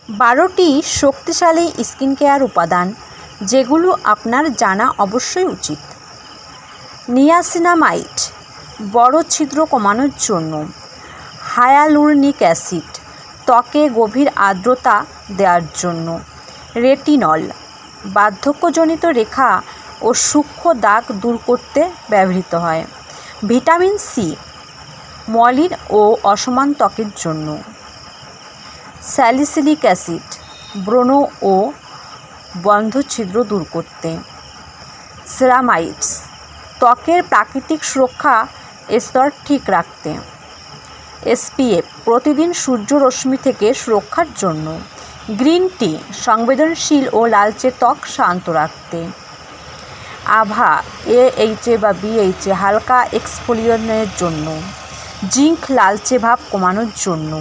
12টি শক্তিশালী skin care উপাদান যেগুলো আপনার জানা অবশ্যই উচিত। নিয়াসিনামাইড বড় ছিদ্র কমানোর জন্য। হায়ালুরনিক অ্যাসিড ত্বকে গভীর আর্দ্রতা দেওয়ার জন্য। রেটিনল বার্ধক্যজনিত রেখা ও সূক্ষ্ম দাগ দূর করতে ব্যবহৃত হয়। ভিটামিন সি মলিন ও অসমান ত্বকের জন্য। স্যালিসিলিক অ্যাসিড ব্রণ ও বন্ধ ছিদ্র দূর করতে। সেরামাইডস ত্বকের প্রাকৃতিক সুরক্ষা স্তর ঠিক রাখতে। এসপিএফ প্রতিদিন সূর্যরশ্মি থেকে সুরক্ষার জন্য। গ্রিন টি সংবেদনশীল ও লালচে ত্বক শান্ত রাখতে। আভা AHA বা BHA হালকা এক্সফোলিয়েশনের জন্য। জিঙ্ক লালচে ভাব কমানোর জন্য।